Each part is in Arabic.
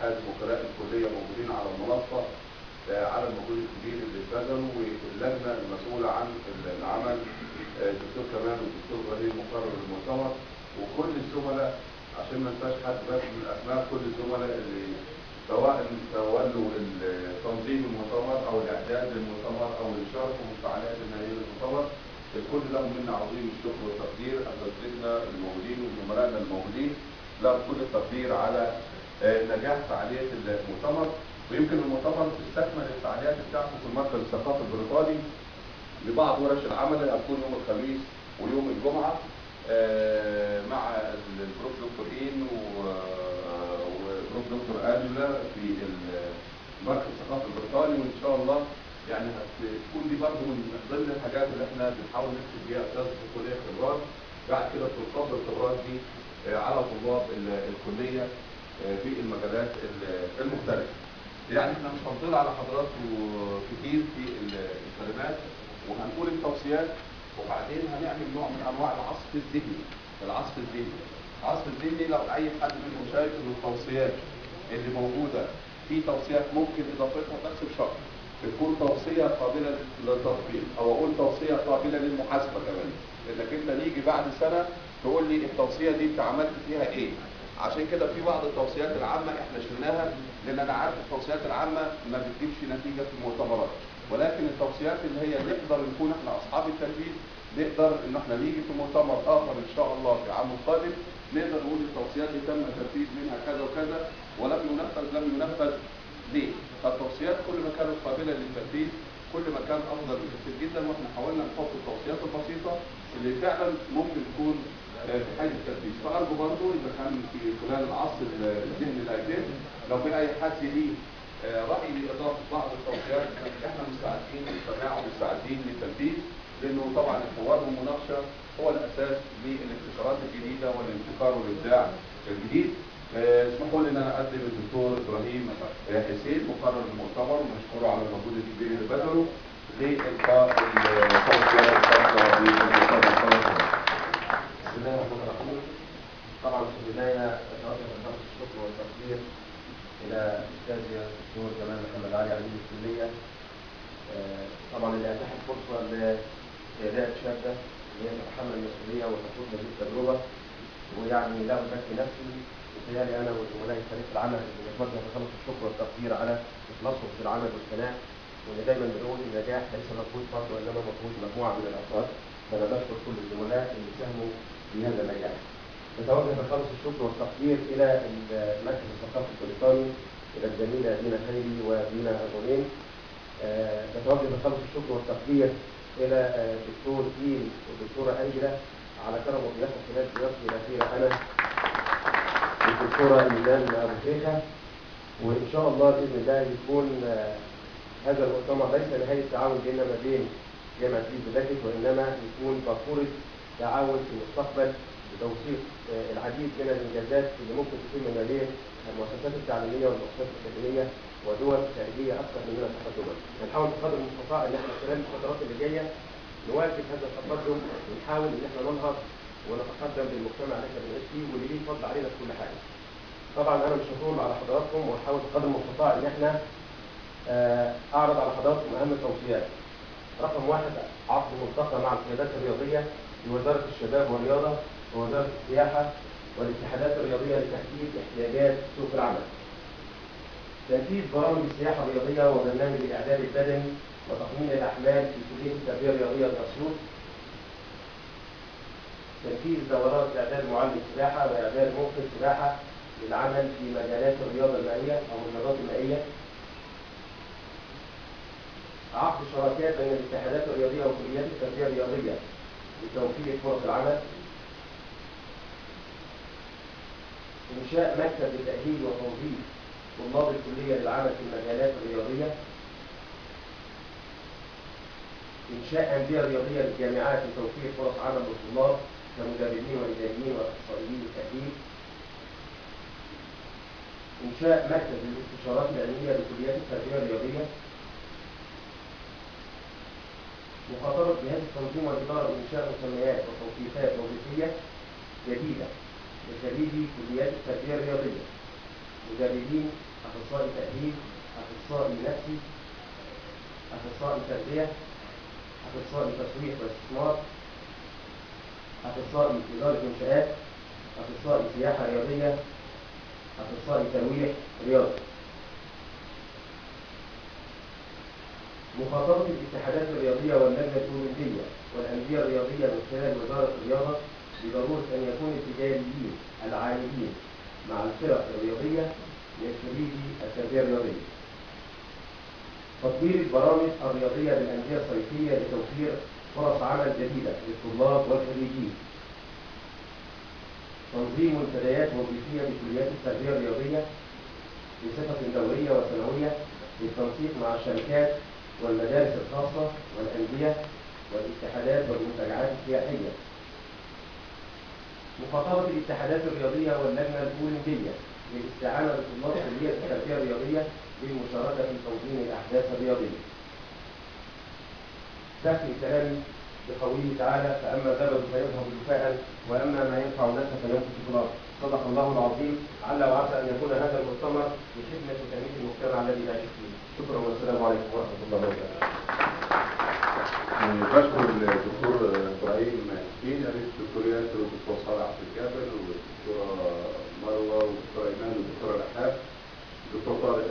اتحاد وكلاء الكليه موجودين على المنصه على المجهود الكبير اللي اتبذلوا، واللجنه المسؤوله عن العمل الدكتور كمال والدكتور ابراهيم مقرر المؤتمر، وكل الزملاء عشان ما ننساش حد بس من اسماء كل الزملاء اللي سواء تولوا تنظيم المؤتمر او الاعداد للمؤتمر او الاشراف في الفعاليات الماليه للمؤتمر. الكل لهم منا عظيم الشكر والتقدير، اساتذتنا الموجودين وزملائنا الموجودين لهم كل التقدير على نجاح فعاليه المؤتمر. ويمكن المؤتمر استكمل الفعاليات بتاعته في المركز الثقافي البريطاني ببعض ورش العمل اللي هتكون يوم الخميس ويوم الجمعه مع البروف دكتور اين وبروف دكتور انجلا في المركز الثقافي البريطاني، وان شاء الله يعني هتكون دي برضه من ضمن الحاجات اللي احنا بنحاول نكتب بيها اساتذه الكليه خبرات، بعد كده تنصب الخبرات دي على طلاب الكليه في المجالات المختلفه. يعني احنا مش هنطلع على حضراتكم كتير في الكلمات، وهنقول التوصيات وبعدين هنعمل نوع من انواع العصف الذهني. العصف الذهني لو اي حد منكم شايف ان التوصيات اللي موجوده في توصيات ممكن اضافتها بس بشرط تكون توصيه قابله للتطبيق، او اقول توصيه قابله للمحاسبه كمان، انك انت نيجي بعد سنه تقول لي التوصيه دي انت عملت فيها ايه. عشان كده في بعض التوصيات العامه احنا شلناها، لان انا عارف التوصيات العامه ما بتجيبش نتيجه في المؤتمرات، ولكن التوصيات اللي هي نقدر نكون احنا اصحاب التنفيذ، نقدر ان احنا نيجي في مؤتمر اخر ان شاء الله في العام القادم نقدر نقول التوصيات دي تم التنفيذ منها كذا وكذا ولم ينفذ ليه؟ فالتوصيات كل ما كانت قابله للتنفيذ كل ما كان افضل بكثير جدا، واحنا حاولنا نحط التوصيات البسيطه اللي فعلا ممكن تكون في حيز التنفيذ. فارجو برضه اذا كان في خلال العصر الذهني اللي هيتم لو في اي حد ليه راي لاضافه بعض التوصيات احنا مستعدين للسماع ومستعدين للتنفيذ، لانه طبعا الحوار والمناقشه هو الاساس للابتكارات الجديده والابتكار والابداع الجديد. اسمحوا لي ان انا اقدم الدكتور ابراهيم حسين مقرر المؤتمر ونشكره على المجهود الكبير اللي بذله لالقاء التوصيات الخاصه بالمؤتمر. بسم الله الرحمن الرحيم. طبعا في البدايه اتوجه بخالص الشكر والتقدير الى استاذي الدكتور جمال محمد علي عميد الكليه، طبعا اللي اتاح الفرصه لاداء شابه ان هي تتحمل المسؤوليه وتخوض هذه التجربه، ويعني لا ازكي نفسي، وبالتالي انا وزملائي فريق العمل بنتوجه بخالص الشكر والتقدير على اخلاصهم في العمل والثناء، وان دايما بنقول النجاح ليس مجهود فرد وانما مجهود مجموعه من الافراد، فانا بشكر كل الزملاء اللي ساهموا في هذا النجاح. نتوجه بخالص الشكر والتقدير الى المركز الثقافي البريطاني، الى الزميله دينا خيري ودينا أغونين. نتوجه بخالص الشكر والتقدير الى الدكتور إين والدكتوره انجلا على كرم وضيافه خلال زيارتي الاخيره انا والدكتوره ايمان ابو شيخه، وان شاء الله باذن الله يكون هذا المؤتمر ليس نهايه تعاون بيننا ما بين جامعه ليد، وانما يكون باكوره تعاون في المستقبل بتوثيق العديد من الانجازات اللي ممكن تتم ما بين المؤسسات التعليميه والمؤسسات الاكاديميه ودول خارجيه اكثر مننا تقدما. هنحاول بقدر المستطاع ان احنا خلال الفترات اللي جايه نواكب هذا التقدم ونحاول ان احنا ننهض ونتقدم بالمجتمع اللي احنا بنعيش فيه واللي ليه فضل علينا في كل حاجه. طبعا انا مش هطول على حضراتكم، وهحاول بقدر المستطاع ان احنا اعرض على حضراتكم اهم التوصيات. رقم 1 عقد ملتقى مع القيادات الرياضيه لوزاره الشباب والرياضه ووزاره السياحه والاتحادات الرياضيه لتحديد احتياجات سوق العمل. تنفيذ برامج السياحه الرياضيه وبرنامج الاعداد البدني وتقنين الاحمال في كليه التربيه الرياضيه باسيوط. تنفيذ دورات اعداد معلم سباحه واعداد منقذ سباحه للعمل في مجالات الرياضه المائيه او الرياضات المائيه. عقد شراكات بين الاتحادات الرياضيه وكليات التربيه الرياضيه لتوفير فرص العمل. إنشاء مكتب لتأهيل وتوظيف طلاب الكلية للعمل في المجالات الرياضية. إنشاء أندية رياضية للجامعات لتوفير فرص عمل للطلاب كمدربين وإداريين وأخصائيين التأهيل. إنشاء مكتب للاستشارات العلمية لكليات التربية الرياضية. مخاطرة جهاز التنظيم والإدارة بإنشاء مسميات وتوظيفات وظيفية جديدة لخريجي كليات التربية الرياضية مدربين، أخصائي تأهيل، أخصائي نفسي، أخصائي تربية، أخصائي تسويق واستثمار، أخصائي إدارة إنشاءات، أخصائي سياحة رياضية، أخصائي ترويح رياضي. مخاطبة الاتحادات الرياضية واللجنة الأولمبية والأندية الرياضية من خلال وزارة الرياضة بضرورة أن يكون التجاريين العاملين مع الفرق الرياضية من خريجي التربية الرياضية. تطوير البرامج الرياضية بالأندية الصيفية لتوفير فرص عمل جديدة للطلاب والخريجين. تنظيم منتديات وظيفية بكليات التربية الرياضية بصفة دورية وسنوية للتنسيق مع الشركات والمدارس الخاصة والأندية والاتحادات والمنتجعات السياحية. مخاطبة الاتحادات الرياضية واللجنة الأولمبية للاستعانة بطلاب كلية التربية الرياضية للمشاركة في تنظيم الأحداث الرياضية. ختم كلامي بقوله تعالى: فأما الزبد فيذهب جفاء وأما ما ينفع الناس فيمكث في الأرض. صدق الله العظيم. لعل وعسى أن يكون هذا المؤتمر لخدمة تنمية المجتمع الذي نعيش فيه. شكرا والسلام عليكم ورحمة الله وبركاته. بشكر الدكتور ابراهيم حسين، رئيس الدكتور ياسر والدكتور صالح عبد الجابر والدكتوره مروه والدكتوره ايمان والدكتوره رحاب، الدكتور طارق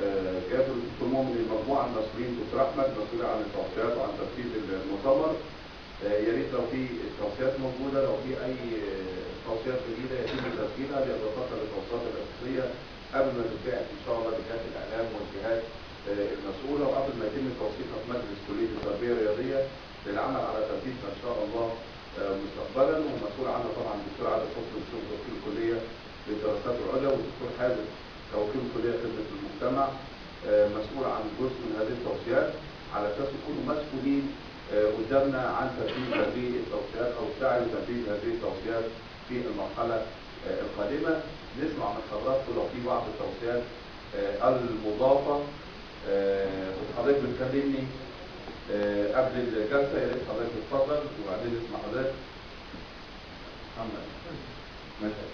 جابر والدكتور مؤمن، المجموعه المسؤولين، دكتور احمد مسؤول عن التوصيات وعن تنفيذ المؤتمر. يا ريت لو في توصيات موجوده، لو في اي توصيات جديده يتم تسجيلها بالاضافه للتوصيات الاساسيه قبل ما تتبعت ان شاء الله لجهات الاعلام والجهات المسؤوله، وقبل ما يتم توثيقها في مجلس كليه التربيه الرياضيه للعمل على تنفيذها ان شاء الله مستقبلا. ومسؤول عنها طبعا الدكتور عادل حسني وكيل الكليه للدراسات العليا، والدكتور حازم كوكيل الكليه خدمه المجتمع مسؤول عن جزء من هذه التوصيات، على اساس يكونوا مسؤولين قدامنا عن تنفيذ هذه التوصيات او السعي لتنفيذ هذه التوصيات في المرحله القادمه. نسمع من حضراتكم لو في بعض التوصيات المضافه. حضرتك بتكلمني قبل الجلسه، يا ريت حضرتك تتفضل وبعدين نسمع حضرتك. محمد. ماشي.